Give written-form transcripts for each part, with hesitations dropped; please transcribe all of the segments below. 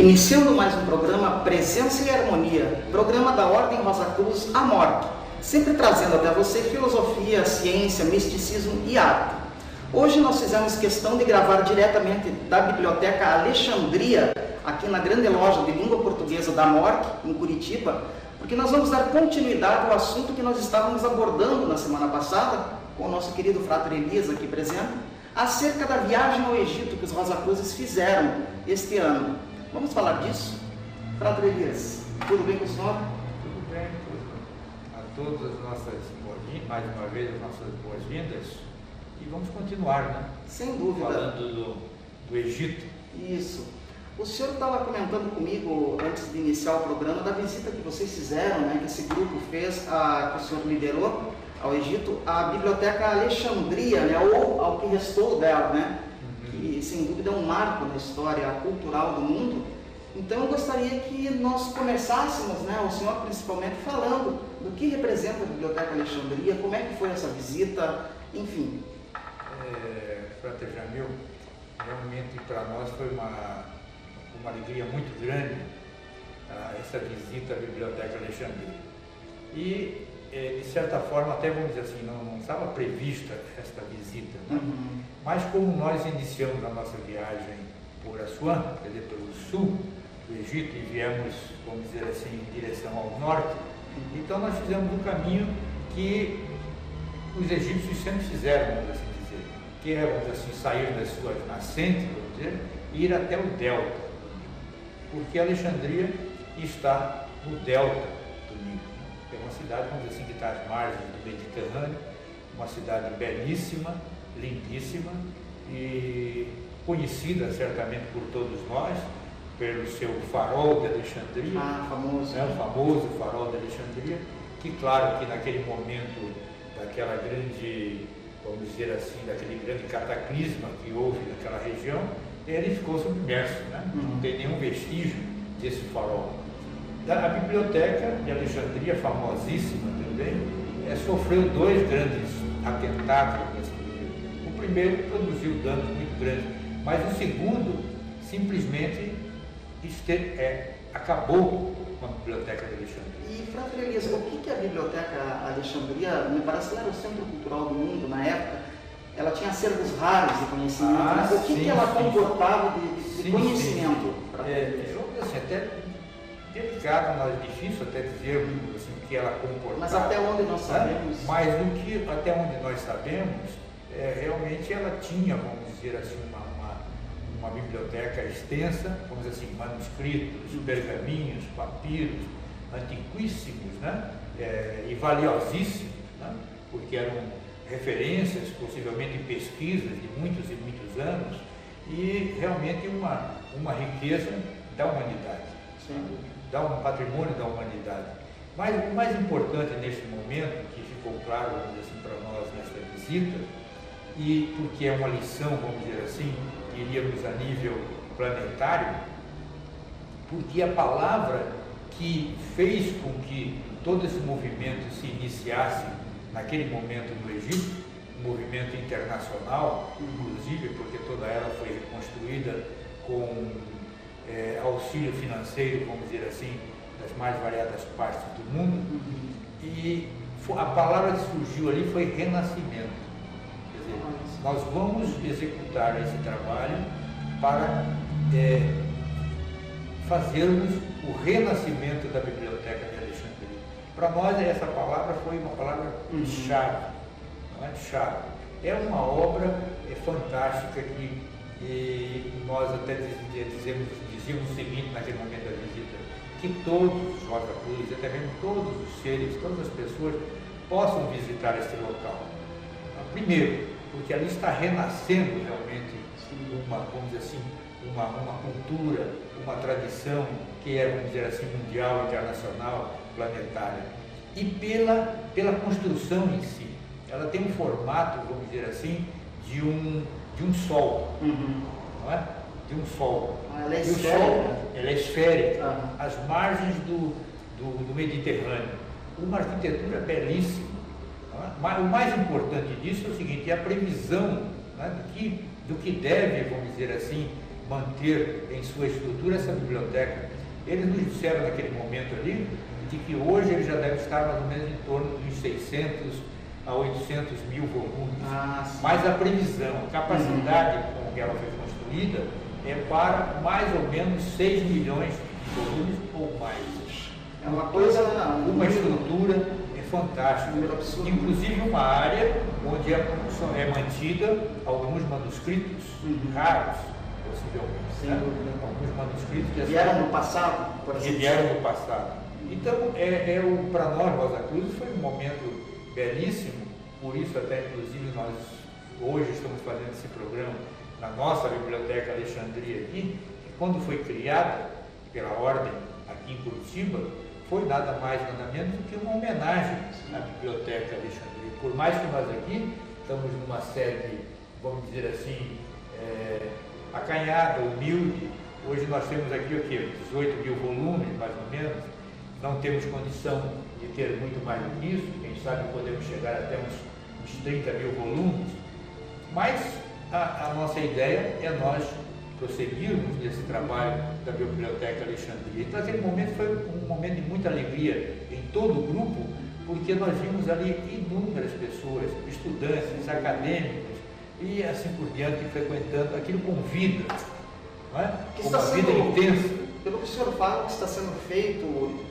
Iniciando mais um programa Presença e Harmonia, programa da Ordem Rosa Cruz AMORC, sempre trazendo até você filosofia, ciência, misticismo e arte. Hoje nós fizemos questão de gravar diretamente da Biblioteca Alexandria, aqui na grande loja de língua portuguesa da AMORC, em Curitiba, porque nós vamos dar continuidade ao assunto que nós estávamos abordando na semana passada, com o nosso querido Frater Elias aqui presente, acerca da viagem ao Egito que os Rosa Cruzes fizeram este ano. Vamos falar disso? Frater Elias, tudo bem com o senhor? Tudo bem, a todas as nossas boas-vindas, mais uma vez as nossas boas-vindas, e vamos continuar, né? Sem dúvida. Falando do Egito. Isso. O senhor estava comentando comigo, antes de iniciar o programa, da visita que vocês fizeram, né, que esse grupo fez, que o senhor liderou ao Egito, a Biblioteca Alexandria, né, ou ao que restou dela, né? Que sem dúvida é um marco na história cultural do mundo. Então eu gostaria que nós começássemos, né, o senhor principalmente, falando do que representa a Biblioteca Alexandria, como é que foi essa visita, enfim. Frater Jamil, realmente para nós foi uma alegria muito grande essa visita à Biblioteca Alexandria. E, de certa forma, até vamos dizer assim, não estava prevista esta visita, né? Mas como nós iniciamos a nossa viagem por Assuã, quer dizer, pelo sul do Egito, e viemos, vamos dizer assim, em direção ao norte, então nós fizemos um caminho que os egípcios sempre fizeram, vamos assim dizer, que é, vamos assim, sair das suas nascentes, vamos dizer, e ir até o delta, porque Alexandria está no delta do Nilo. É uma cidade, vamos dizer assim, que está às margens do Mediterrâneo, uma cidade belíssima, lindíssima e conhecida certamente por todos nós, pelo seu farol de Alexandria, Famoso. O famoso farol de Alexandria, que claro que naquele momento daquela grande, vamos dizer assim, daquele grande cataclisma que houve naquela região, ele ficou submerso, né? Não tem nenhum vestígio desse farol. A Biblioteca de Alexandria, famosíssima também, sofreu dois grandes atentados. O primeiro produziu danos muito grandes, mas o segundo simplesmente acabou com a Biblioteca de Alexandria. E, Frater Elias, o que a Biblioteca Alexandria, me parece que era o centro cultural do mundo na época, ela tinha acervos raros de conhecimento, mas o que ela comportava de conhecimento? Assim, até delicado, é difícil até dizer assim, o que ela comportava. Mas até onde nós sabemos? Mas até onde nós sabemos, realmente ela tinha, vamos dizer assim, uma biblioteca extensa, vamos dizer assim, manuscritos, pergaminhos, papiros, antiquíssimos, né? E valiosíssimos, né? Porque eram referências, possivelmente pesquisas de muitos e muitos anos, e realmente uma riqueza da humanidade, dá um patrimônio da humanidade. Mas o mais importante neste momento, que ficou claro, vamos dizer assim, para nós nesta visita, e porque é uma lição, vamos dizer assim, diríamos a nível planetário, porque a palavra que fez com que todo esse movimento se iniciasse naquele momento no Egito, um movimento internacional, inclusive porque toda ela foi reconstruída com auxílio financeiro, vamos dizer assim, das mais variadas partes do mundo, e a palavra que surgiu ali foi renascimento. Quer dizer, nós vamos executar esse trabalho para fazermos o renascimento da Biblioteca de Alexandria. Para nós, essa palavra foi uma palavra-chave, não é? Chave. É uma obra fantástica que nós até dizíamos o seguinte naquele momento da visita, que todos os Rosa Cruz, até mesmo todos os seres, todas as pessoas possam visitar este local. Primeiro, porque ali está renascendo realmente vamos dizer assim, uma cultura, uma tradição que é, vamos dizer assim, mundial, internacional, planetária. E pela construção em si. Ela tem um formato, vamos dizer assim, de um sol, não é? De um sol. Ela é esférica? Ela é esférica, às margens do Mediterrâneo. Uma arquitetura belíssima. Não é? O mais importante disso é o seguinte, é a previsão, não é? do que deve, vamos dizer assim, manter em sua estrutura essa biblioteca. Eles nos disseram naquele momento ali de que hoje ele já deve estar mais ou menos em torno dos 600 a 800 mil volumes. Mas a previsão, a capacidade com que ela foi construída é para mais ou menos 6 milhões de volumes ou mais. É uma coisa, uma estrutura fantástica. Inclusive uma área onde é mantida alguns manuscritos raros, possivelmente. Né? Alguns manuscritos que vieram no passado, por assim. Vieram no passado. Então, para nós, Rosa Cruz, foi um momento belíssimo, por isso até inclusive nós hoje estamos fazendo esse programa na nossa Biblioteca Alexandria aqui, que quando foi criada pela Ordem aqui em Curitiba, foi nada mais, nada menos do que uma homenagem à Biblioteca Alexandria. Por mais que nós aqui estamos numa sede, vamos dizer assim, acanhada, humilde, hoje nós temos aqui o quê? 18 mil volumes, mais ou menos, não temos condição de ter muito mais do que isso, quem sabe podemos chegar até uns 30 mil volumes, mas a nossa ideia é nós prosseguirmos nesse trabalho da Biblioteca Alexandria. Então, aquele momento foi um momento de muita alegria em todo o grupo, porque nós vimos ali inúmeras pessoas, estudantes, acadêmicos e assim por diante, frequentando aquilo com vida, não é? Com uma vida intensa. Pelo que o senhor fala, que está sendo feito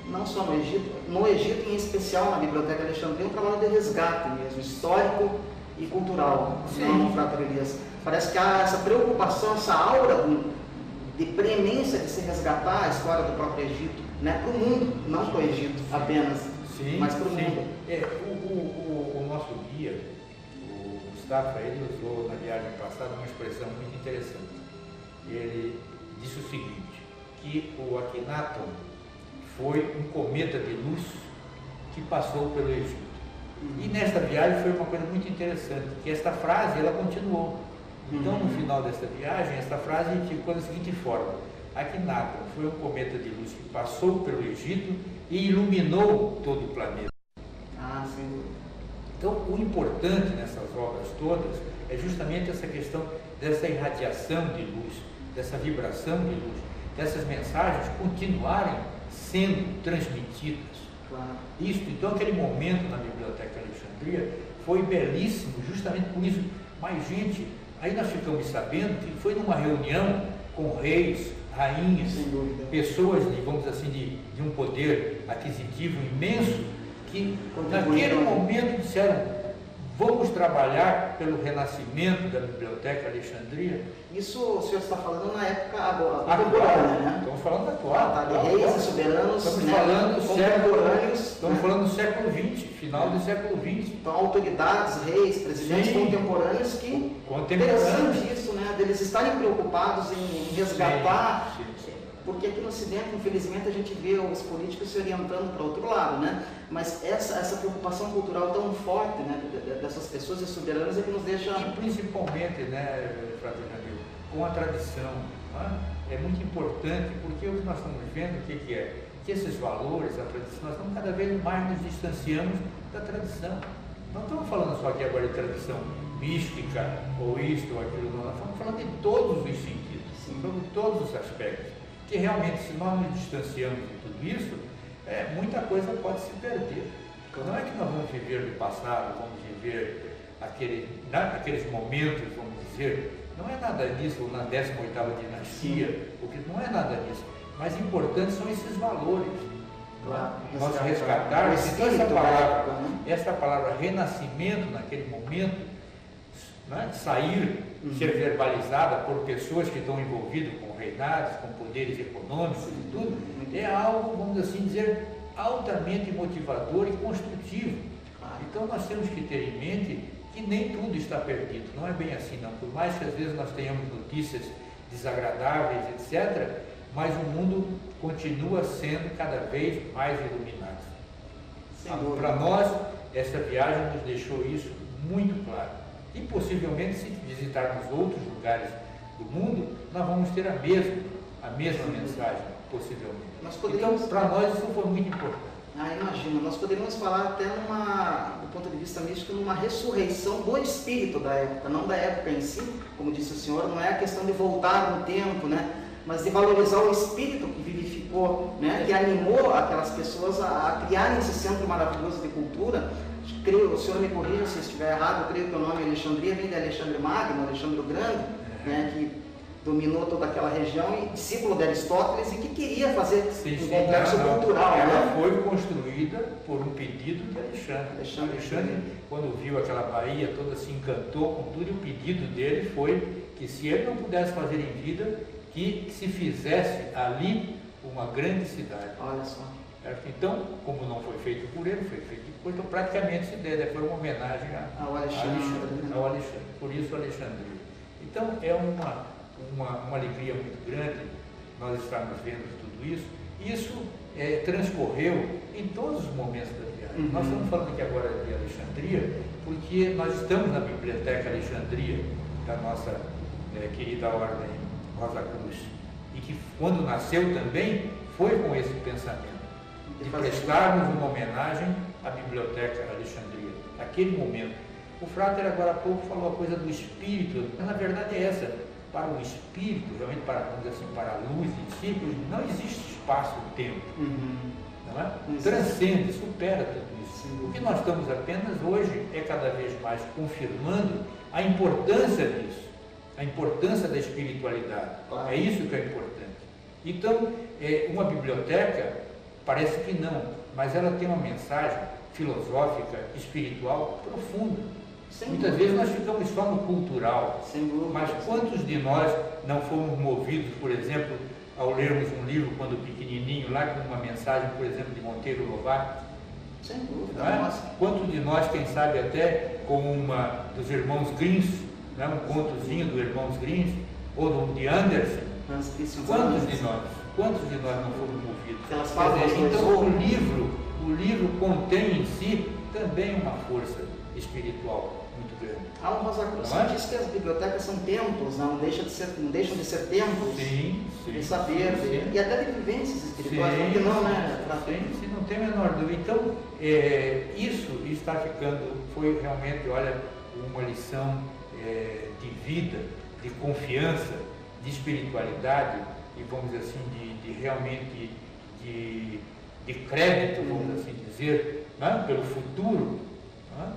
não só no Egito em especial na Biblioteca Alexandria, um trabalho de resgate mesmo, histórico e cultural, não Frater Elias. Parece que há essa preocupação, essa aura de preemência de se resgatar a história do próprio Egito, né, para o mundo, não para o Egito apenas, mas para o mundo. O nosso guia, o Mustafa, ele usou na viagem passada uma expressão muito interessante. Ele disse o seguinte, que o Akhenaton foi um cometa de luz que passou pelo Egito. E nesta viagem foi uma coisa muito interessante, que esta frase, ela continuou. Então, no final desta viagem, esta frase ficou da seguinte forma: Akhenaton foi um cometa de luz que passou pelo Egito e iluminou todo o planeta. Sim. Então, o importante nessas obras todas é justamente essa questão dessa irradiação de luz, dessa vibração de luz, dessas mensagens continuarem sendo transmitidas. Isso, então, aquele momento na Biblioteca Alexandria foi belíssimo, justamente por isso. Mas, gente, aí nós ficamos sabendo que foi numa reunião com reis, rainhas, pessoas, vamos dizer assim, de um poder aquisitivo imenso, que naquele momento disseram: vamos trabalhar pelo renascimento da Biblioteca Alexandria. Isso o senhor está falando na época contemporânea, né? Estamos falando atual. De reis e soberanos, estamos falando contemporâneos. Estamos falando do século XX, final do século XX. Então, autoridades, reis, presidentes contemporâneos que... Interessante isso, né? Deles estarem preocupados em resgatar... Porque aqui no Ocidente, infelizmente, a gente vê os políticos se orientando para outro lado, né? Mas essa preocupação cultural tão forte, né, dessas pessoas e soberanas é que nos deixa... E principalmente, né, Frater Jamil, com a tradição, né? É muito importante, porque hoje nós estamos vendo o que é? Que esses valores, a tradição, nós estamos cada vez mais nos distanciamos da tradição. Não estamos falando só aqui agora de tradição mística, ou isto ou aquilo, não. Nós estamos falando de todos os sentidos, sobre todos os aspectos. Que realmente, se nós nos distanciamos de tudo isso, muita coisa pode se perder. Não é que nós vamos viver do passado, vamos viver aqueles momentos, vamos dizer, não é nada disso, ou na 18ª dinastia, porque não é nada disso. Mas importantes são esses valores. Nós resgatarmos, então essa palavra renascimento naquele momento, né, sair, ser verbalizada por pessoas que estão envolvidas com reinados, com poderes econômicos e tudo, é algo, vamos assim dizer, altamente motivador e construtivo. Então nós temos que ter em mente que nem tudo está perdido, não é bem assim não, por mais que às vezes nós tenhamos notícias desagradáveis, etc., mas o mundo continua sendo cada vez mais iluminado. Para nós, essa viagem nos deixou isso muito claro. E possivelmente, se visitarmos outros lugares do mundo, nós vamos ter a mesma mensagem, possivelmente. Então, para nós, isso foi muito importante. Imagina, nós poderíamos falar até do ponto de vista místico, numa ressurreição do espírito da época, não da época em si, como disse o senhor, não é a questão de voltar no tempo, né? Mas de valorizar o espírito que vivificou, né? Que animou aquelas pessoas a criarem esse centro maravilhoso de cultura. Creio, o senhor me corrija se estiver errado, eu creio que o nome Alexandria vem de Alexandre Magno, Alexandre o Grande, né? Que dominou toda aquela região e discípulo de Aristóteles e que queria fazer um complexo cultural. Ela foi construída por um pedido de Alexandre. Alexandre, quando viu aquela Bahia toda, se encantou com tudo, e o pedido dele foi que, se ele não pudesse fazer em vida, que se fizesse ali uma grande cidade. Olha só. Então, como não foi feito por ele, foi feito depois, então praticamente se deve, foi uma homenagem ao Alexandre. Por isso Alexandria. Então é uma alegria muito grande nós estarmos vendo tudo isso. Isso transcorreu em todos os momentos da viagem. Nós estamos falando aqui agora de Alexandria, porque nós estamos na Biblioteca Alexandria, da nossa querida Ordem Rosa Cruz, e que quando nasceu também foi com esse pensamento, de prestarmos uma homenagem à Biblioteca Alexandria, naquele momento. O Frater agora há pouco falou a coisa do espírito, mas na verdade é essa. Para o espírito, realmente para, vamos dizer assim, para a luz em si, não existe espaço e tempo. Não é? Transcende, supera tudo isso. Sim. O que nós estamos apenas hoje é cada vez mais confirmando a importância disso, a importância da espiritualidade. Claro. É isso que é importante. Então, uma biblioteca, parece que não, mas ela tem uma mensagem filosófica, espiritual profunda. Muitas vezes nós ficamos só no cultural, mas quantos de nós não fomos movidos, por exemplo, ao lermos um livro quando pequenininho, lá com uma mensagem, por exemplo, de Monteiro Lobato? Sem dúvida. Quantos de nós, quem sabe até com uma dos Irmãos Grimm, né, um contozinho dos Irmãos Grimm, ou de Andersen? Quantos de nós não fomos movidos? Então o livro contém em si também uma força espiritual muito grande. Alan Rosa Cruz diz que as bibliotecas são templos, não deixam de ser templos de saber, e até de vivências espirituais, porque não, né? Sim, não tem a menor dúvida. Então, isso está ficando, foi realmente, olha, uma lição de vida, de confiança, de espiritualidade, e vamos dizer assim, de realmente de crédito, vamos assim dizer, né? Pelo futuro.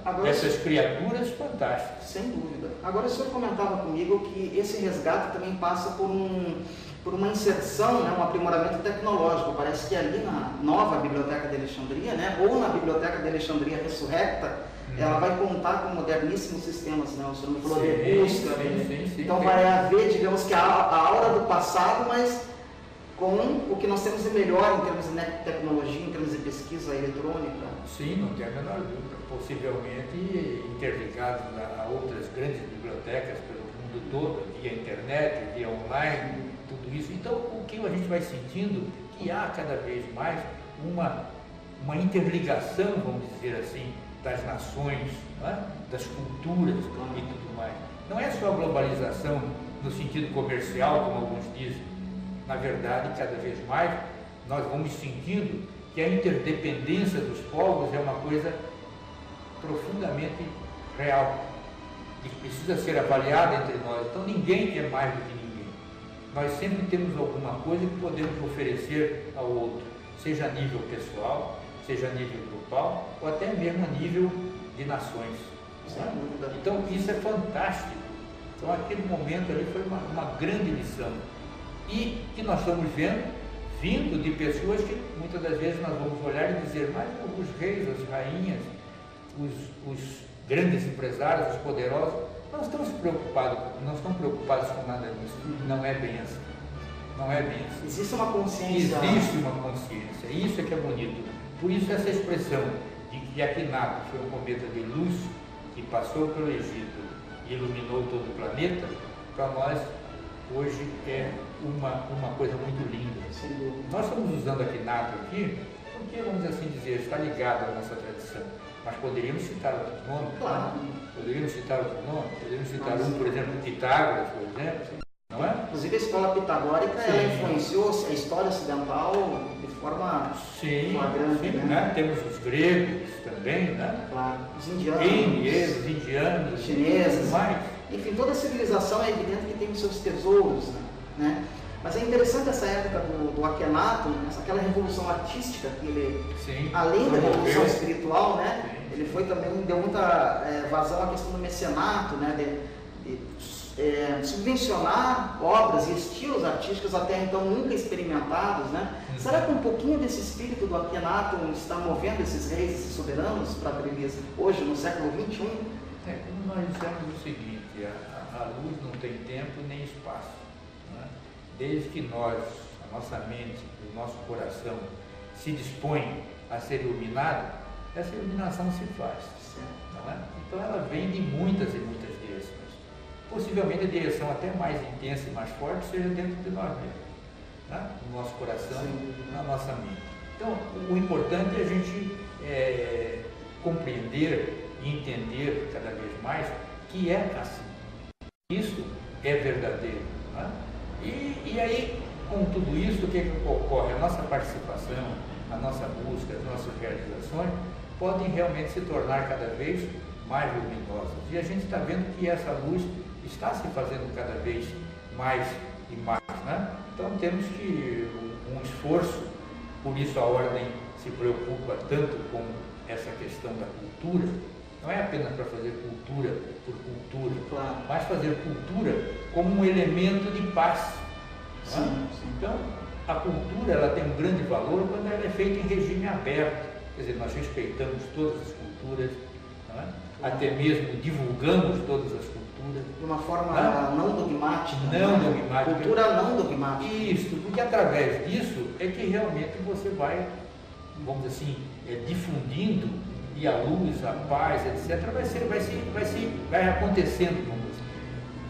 Agora, essas criaturas fantásticas. Sem dúvida. Agora o senhor comentava comigo que esse resgate também passa por uma inserção, né, um aprimoramento tecnológico. Parece que ali na nova Biblioteca de Alexandria, né, ou na Biblioteca de Alexandria ressurrecta, ela vai contar com moderníssimos sistemas, né? O senhor me falou de busca. Então vai haver, digamos que a aura do passado, mas com o que nós temos de melhor em termos de tecnologia, em termos de pesquisa eletrônica. Sim, não tem a menor dúvida. Possivelmente interligados a outras grandes bibliotecas pelo mundo todo, via internet, via online, tudo isso. Então, o que a gente vai sentindo que há cada vez mais uma interligação, vamos dizer assim, das nações, das culturas e tudo mais. Não é só a globalização no sentido comercial, como alguns dizem. Na verdade, cada vez mais, nós vamos sentindo que a interdependência dos povos é uma coisa profundamente real, e precisa ser avaliada entre nós. Então, ninguém é mais do que ninguém. Nós sempre temos alguma coisa que podemos oferecer ao outro, seja a nível pessoal, seja a nível grupal, ou até mesmo a nível de nações. Então, isso é fantástico. Então, aquele momento ali foi uma grande lição. E que nós estamos vindo de pessoas que muitas das vezes nós vamos olhar e dizer, mas os reis, as rainhas, os grandes empresários, os poderosos, não estão preocupados com nada disso. Não é bem assim. Não é bem assim. Existe uma consciência. Existe uma consciência. Isso é que é bonito. Por isso essa expressão de que Akhenaton foi um cometa de luz que passou pelo Egito e iluminou todo o planeta, para nós hoje é uma coisa muito linda. Nós estamos usando Akhenaton aqui porque, vamos assim dizer, está ligado à nossa tradição. Mas poderíamos citar outros nomes. Claro. Poderíamos citar outros nomes. Poderíamos citar por exemplo, Pitágoras, por exemplo. não é? Inclusive a escola pitagórica, ela influenciou a história ocidental de forma flagrante, né? Temos os gregos também, né? Claro, os indianos, os indianos, chineses, mais. Enfim, toda a civilização é evidente que tem os seus tesouros, né? Mas é interessante essa época do Akhenaton, aquela revolução artística que ele, além da revolução espiritual, né? Ele foi também, deu muita vazão à questão do mecenato, né? De subvencionar obras e estilos artísticos até então nunca experimentados, né? Será que um pouquinho desse espírito do Akhenaton está movendo esses reis, esses soberanos para a beleza hoje, no século XXI? Como nós dissemos o seguinte, a luz não tem tempo nem espaço, né? Desde que a nossa mente, o nosso coração se dispõe a ser iluminado, essa iluminação se faz, não é? Então ela vem de muitas e muitas direções. Possivelmente a direção até mais intensa e mais forte seja dentro de nós mesmos, né? No nosso coração, na nossa mente. Então, o importante é a gente compreender e entender cada vez mais que é assim. Isso é verdadeiro, né? E aí, com tudo isso, o que ocorre? A nossa participação, a nossa busca, as nossas realizações podem realmente se tornar cada vez mais luminosas. E a gente está vendo que essa luz está se fazendo cada vez mais e mais, né? Então temos que um esforço, por isso a Ordem se preocupa tanto com essa questão da cultura. Não é apenas para fazer cultura por cultura, mas fazer cultura como um elemento de paz. Então, a cultura ela tem um grande valor quando ela é feita em regime aberto. Quer dizer, nós respeitamos todas as culturas, até mesmo divulgamos todas as culturas. De uma forma não dogmática. Não dogmática. Cultura não dogmática. Isso, porque através disso é que realmente você vai, vamos dizer assim, difundindo, e a luz, a paz, etc., vai acontecendo com você.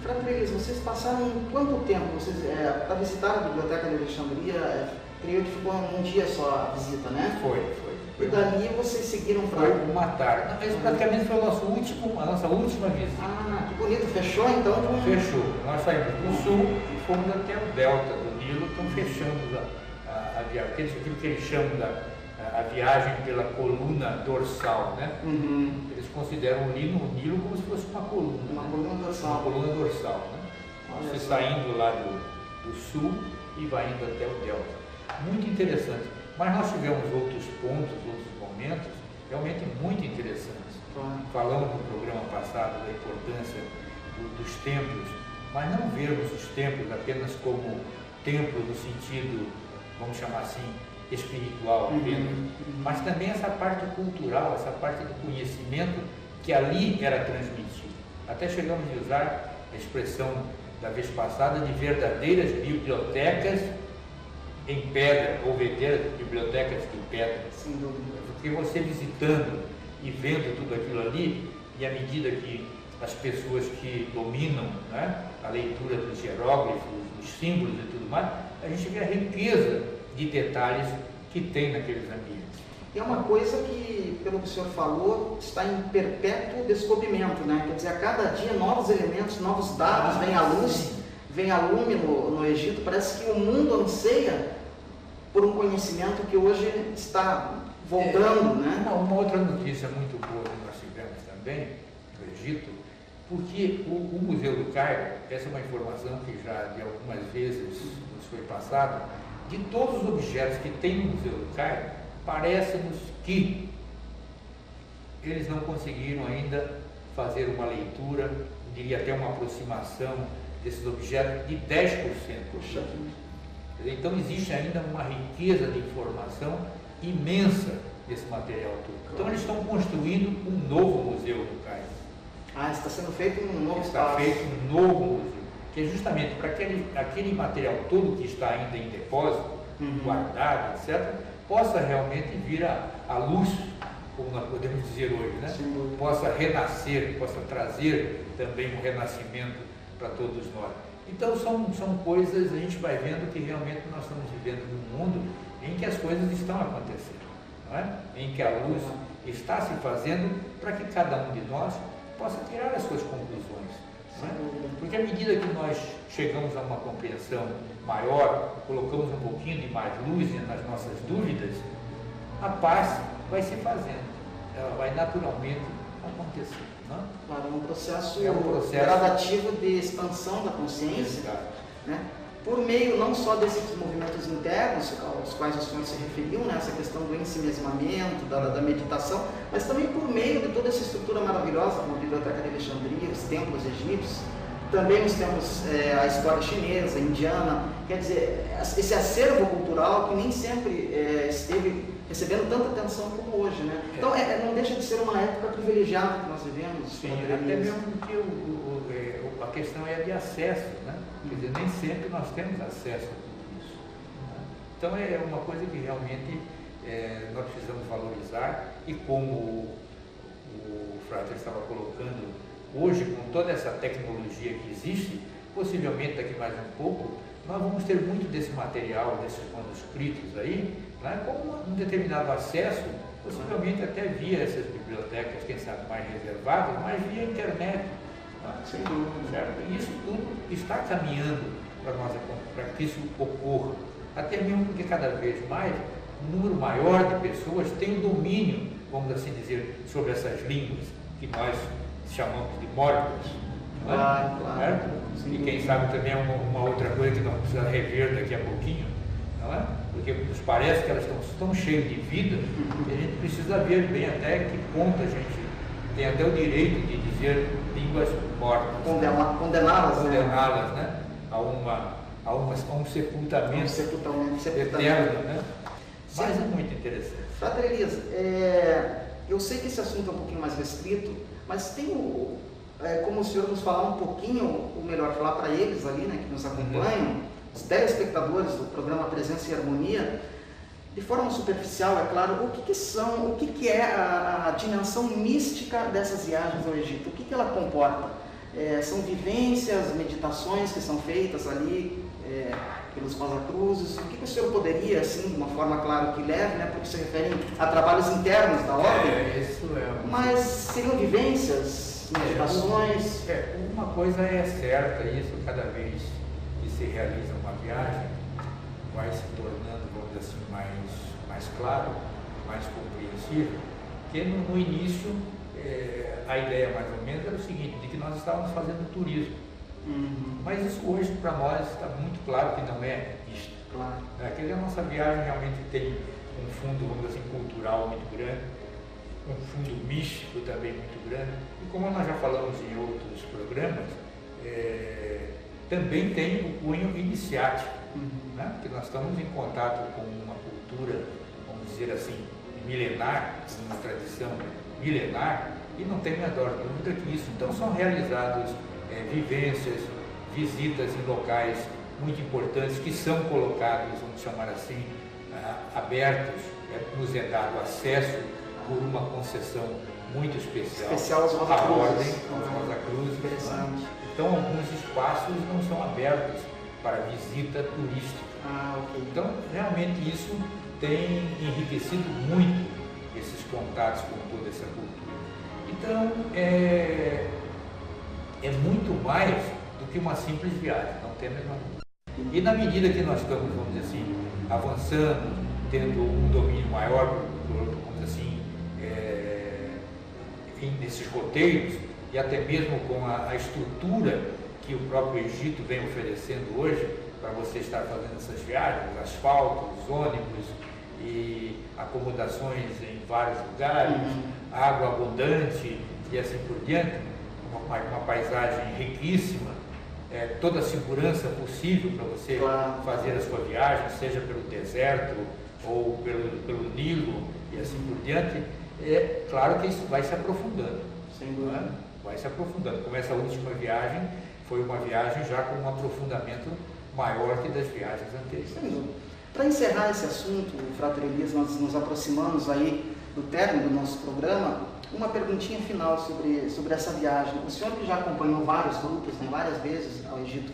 Frade Elias, vocês passaram quanto tempo? Vocês, para visitar a Biblioteca de Alexandria, creio que ficou um dia só a visita, né? Foi. E dali vocês seguiram para... Foi uma tarde. Não, isso praticamente foi a nossa última visita. Ah, que bonito. Fechou então? Fechou. Nós saímos do sul e fomos até o delta do Nilo, então fechamos a viagem. Aquilo que eles chamam a viagem pela coluna dorsal, né? Eles consideram o Nilo como se fosse uma coluna. Uma coluna dorsal. Uma coluna dorsal, né? Você saindo lá do sul e vai indo até o delta. Muito interessante. Mas nós tivemos outros pontos, outros momentos, realmente muito interessantes. Falamos no programa passado da importância dos templos, mas não vermos os templos apenas como templo no sentido, vamos chamar assim, espiritual apenas, mas também essa parte cultural, essa parte do conhecimento que ali era transmitido. Até chegamos a usar a expressão da vez passada de verdadeiras bibliotecas em pedra, ou verdadeiras bibliotecas de pedra. Sem dúvida. Porque você visitando e vendo tudo aquilo ali, e à medida que as pessoas que dominam, né, a leitura dos hieróglifos, dos símbolos e tudo mais, a gente vê a riqueza de detalhes que tem naqueles ambientes. É uma coisa que, pelo que o senhor falou, está em perpétuo descobrimento, né? Quer dizer, a cada dia novos elementos, novos dados vêm à luz, vem a lume no Egito. Parece que o mundo anseia por um conhecimento que hoje está voltando, né? Uma outra notícia muito boa que nós tivemos também no Egito, porque o Museu do Cairo, essa é uma informação que já de algumas vezes nos foi passada, de todos os objetos que tem no Museu do Cairo, parece-nos que eles não conseguiram ainda fazer uma leitura, diria até uma aproximação desses objetos de 10%. Puxa. Então existe ainda uma riqueza de informação imensa desse material todo. Então eles estão construindo um novo Museu do Cairo. Está sendo feito um novo espaço. Está feito um novo museu, que é justamente para aquele material todo que está ainda em depósito, guardado, etc., possa realmente vir à luz, como nós podemos dizer hoje, né? Possa renascer, possa trazer também um renascimento para todos nós. Então são coisas, a gente vai vendo que realmente nós estamos vivendo num mundo em que as coisas estão acontecendo, não é? Em que a luz está se fazendo para que cada um de nós possa tirar as suas conclusões. Não é? Porque à medida que nós chegamos a uma compreensão maior, colocamos um pouquinho de mais luz nas nossas dúvidas, a paz vai se fazendo, ela vai naturalmente acontecer. Não? Claro, é um processo gradativo de expansão da consciência, né? Por meio não só desses movimentos internos, aos quais o senhor se referiu, né? Essa questão do ensimesmamento, da meditação, mas também por meio de toda essa estrutura maravilhosa, como a Biblioteca de Alexandria, os templos egípcios, também os templos, a história chinesa, indiana, quer dizer, esse acervo cultural que nem sempre esteve recebendo tanta atenção como hoje, né? Então, não deixa de ser uma época privilegiada que nós vivemos. Sim, até mesmo porque a questão é de acesso, né? Quer dizer, nem sempre nós temos acesso a tudo isso. Né? Então, é uma coisa que realmente nós precisamos valorizar e como o Frater estava colocando, hoje, com toda essa tecnologia que existe, possivelmente daqui mais um pouco, nós vamos ter muito desse material, desses manuscritos aí, né, com um determinado acesso, possivelmente até via essas bibliotecas, quem sabe mais reservadas, mas via internet. Né? Sem dúvida. Certo? E isso tudo está caminhando para que isso ocorra. Até mesmo porque cada vez mais um número maior de pessoas tem o domínio, vamos assim dizer, sobre essas línguas que nós chamamos de mortas. Claro, claro. E quem sabe também é uma outra coisa que nós precisamos rever daqui a pouquinho, não é? Porque nos parece que elas estão tão cheias de vida que a gente precisa ver bem até que ponto a gente tem até o direito de dizer línguas mortas. Condená-las, né? A um sepultamento eterno, né? Mas é muito interessante. Frater Elias, eu sei que esse assunto é um pouquinho mais restrito, mas tem como o senhor nos falar um pouquinho, ou melhor, falar para eles ali, né, que nos acompanham, os telespectadores do programa Presença e Harmonia, de forma superficial, é claro, o que é a dimensão mística dessas viagens ao Egito? O que ela comporta? São vivências, meditações que são feitas ali pelos Rosa Cruzes. O que o senhor poderia, assim, de uma forma, claro, que leve, né, porque se referem a trabalhos internos da ordem, mas seriam vivências, meditações? Uma coisa é certa, isso cada vez que se realiza uma viagem, vai se tornando, vamos dizer assim, mais claro, mais compreensível, que no início a ideia mais ou menos era o seguinte, de que nós estávamos fazendo turismo. Mas isso hoje para nós está muito claro que não é isto. Claro. Quer dizer, a nossa viagem realmente tem um fundo, vamos dizer assim, cultural muito grande, um fundo místico também muito grande, e como nós já falamos em outros programas, também tem o cunho iniciático, né? Porque nós estamos em contato com uma cultura, vamos dizer assim, milenar, uma tradição milenar, e não tem a menor dúvida que isso. Então são realizadas vivências, visitas em locais muito importantes que são colocados, vamos chamar assim, abertos, nos é dado acesso por uma concessão muito especial aos à ordem, aos Rosa Cruzes. Então alguns espaços não são abertos para visita turística. Okay. Então realmente isso tem enriquecido muito esses contatos com toda essa cultura. Então é muito mais do que uma simples viagem, não tem a menor dúvida. E na medida que nós estamos, vamos dizer assim, avançando, tendo um domínio maior, vamos dizer assim, nesses roteiros, e até mesmo com a estrutura que o próprio Egito vem oferecendo hoje, para você estar fazendo essas viagens, asfaltos, ônibus e acomodações em vários lugares, água abundante e assim por diante, uma paisagem riquíssima, toda a segurança possível para você fazer a sua viagem, seja pelo deserto ou pelo Nilo e assim por diante. É claro que isso vai se aprofundando. Sem dúvida. Vai se aprofundando. Como essa última viagem foi uma viagem já com um aprofundamento maior que das viagens anteriores. Para encerrar esse assunto, Frater Elias, nós nos aproximamos aí do término do nosso programa. Uma perguntinha final sobre essa viagem. O senhor que já acompanhou vários grupos, né, várias vezes ao Egito,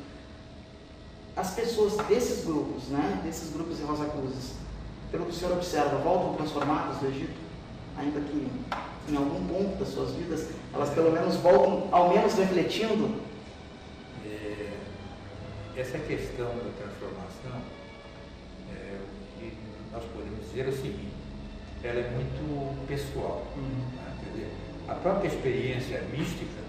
as pessoas desses grupos, né, desses grupos de Rosa Cruzes, pelo que o senhor observa, voltam transformadas do Egito? Ainda que em algum ponto das suas vidas, elas pelo menos voltam, ao menos refletindo essa questão da transformação, o que nós podemos dizer é o seguinte: ela é muito pessoal. Né? Quer dizer, a própria experiência mística,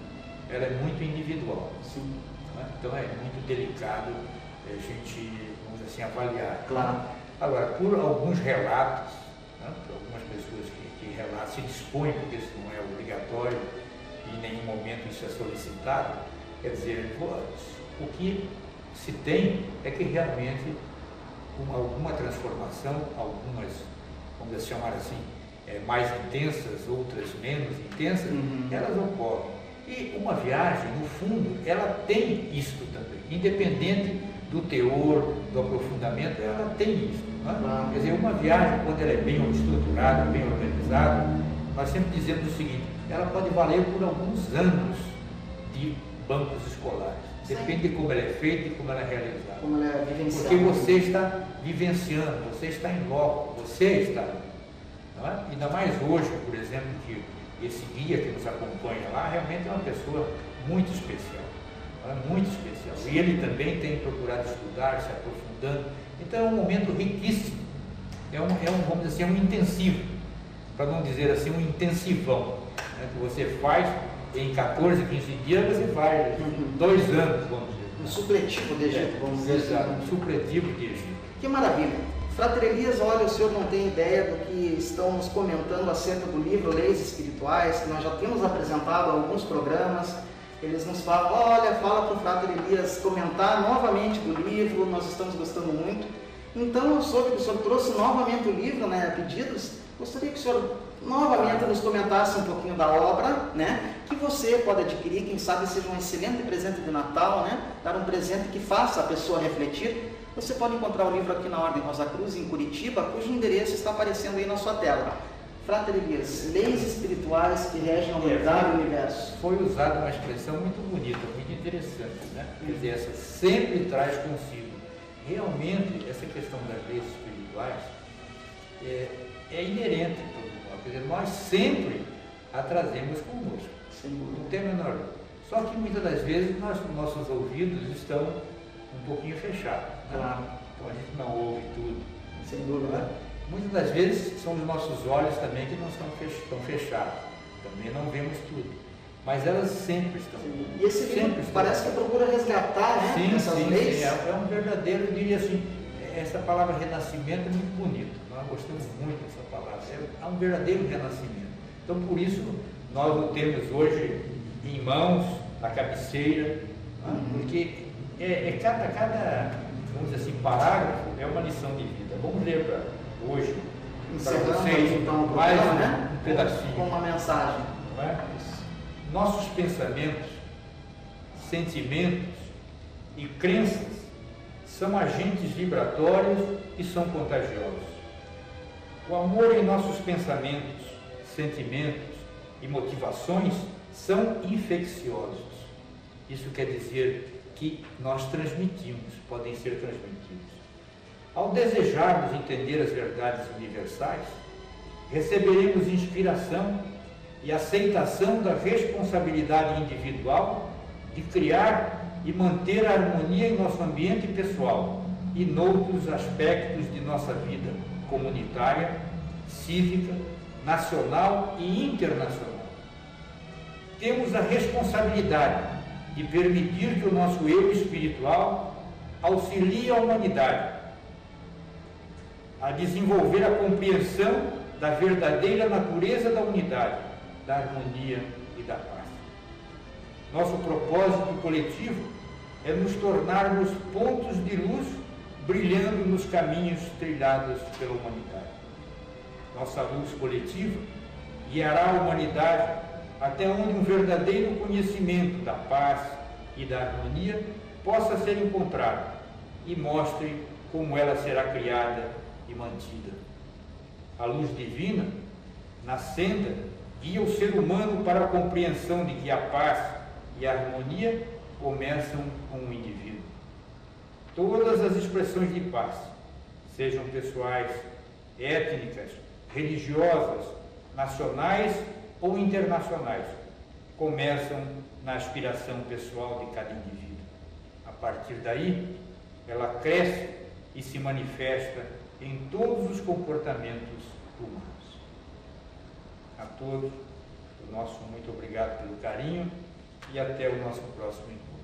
ela é muito individual. Sim. Né? Então é muito delicado a gente, vamos dizer assim, avaliar. Claro. Agora, por alguns relatos, né, por algumas pessoas que relatam, se dispõem, porque isso não é obrigatório e em nenhum momento isso é solicitado, quer dizer, o que se tem é que realmente alguma transformação, algumas, vamos chamar assim, mais intensas, outras menos intensas, elas ocorrem. E uma viagem, no fundo, ela tem isto também, independente do teor, do aprofundamento, ela tem isso. Né? Quer dizer, uma viagem, quando ela é bem estruturada, bem organizada, nós sempre dizemos o seguinte: ela pode valer por alguns anos de bancos escolares. Depende de como ela é feita e como ela é realizada. Como ela é vivenciada. Porque você está vivenciando, você está em loco, você está. Não é? Ainda mais hoje, por exemplo, que esse guia que nos acompanha lá realmente é uma pessoa muito especial. Muito especial. E ele também tem procurado estudar, se aprofundando. Então é um momento riquíssimo. Vamos dizer assim, um intensivo, para não dizer assim, um intensivão, né, que você faz em 14, 15 dias, você faz 2 anos, vamos dizer. Um supletivo de Egito, vamos dizer Exato, assim. um supletivo de Egito. Que maravilha. Frater Elias, olha, o senhor não tem ideia do que estamos comentando acerca do livro Leis Espirituais, que nós já temos apresentado alguns programas. Eles nos falam, olha, fala para o Frater Elias comentar novamente do livro, nós estamos gostando muito. Então eu soube que o senhor trouxe novamente o livro, né, a pedidos. Gostaria que o senhor novamente nos comentasse um pouquinho da obra, né, que você pode adquirir, quem sabe seja um excelente presente de Natal, né, dar um presente que faça a pessoa refletir. Você pode encontrar o livro aqui na Ordem Rosa Cruz, em Curitiba, cujo endereço está aparecendo aí na sua tela. Frater Elias, Leis Espirituais que regem a humanidade e o universo. Foi usada uma expressão muito bonita, muito interessante, né? Quer dizer, essa sempre traz consigo. Realmente, essa questão das leis espirituais é inerente a todos nós. Quer dizer, nós sempre a trazemos conosco. Não tem a menor dúvida. Só que muitas das vezes nossos ouvidos estão um pouquinho fechados. Né? Claro. Então a gente não ouve tudo. Sem dúvida. Né? Muitas das vezes são os nossos olhos também que não estão fechados. Também não vemos tudo. Mas elas sempre estão. E esse livro parece que procura resgatar, né, essas leis. Sim, é um verdadeiro, eu diria assim, essa palavra renascimento é muito bonita. Nós gostamos muito dessa palavra. É um verdadeiro renascimento. Então, por isso, nós o temos hoje em mãos, na cabeceira, porque cada, vamos dizer assim, parágrafo é uma lição de vida. Vamos ler para hoje, para vocês, então, mais né? um pedacinho. Com uma mensagem. Não é? Nossos pensamentos, sentimentos e crenças são agentes vibratórios e são contagiosos. O amor em nossos pensamentos, sentimentos e motivações são infecciosos. Isso quer dizer que nós transmitimos, podem ser transmitidos. Ao desejarmos entender as verdades universais, receberemos inspiração e aceitação da responsabilidade individual de criar e manter a harmonia em nosso ambiente pessoal e noutros aspectos de nossa vida comunitária, cívica, nacional e internacional. Temos a responsabilidade de permitir que o nosso eu espiritual auxilie a humanidade a desenvolver a compreensão da verdadeira natureza da unidade, da harmonia e da paz. Nosso propósito coletivo é nos tornarmos pontos de luz brilhando nos caminhos trilhados pela humanidade. Nossa luz coletiva guiará a humanidade até onde um verdadeiro conhecimento da paz e da harmonia possa ser encontrado e mostre como ela será criada e mantida. A luz divina, na senda, guia o ser humano para a compreensão de que a paz e a harmonia começam com o indivíduo. Todas as expressões de paz, sejam pessoais, étnicas, religiosas, nacionais ou internacionais, começam na aspiração pessoal de cada indivíduo. partir daí, ela cresce e se manifesta em todos os comportamentos humanos. A todos, o nosso muito obrigado pelo carinho e até o nosso próximo encontro.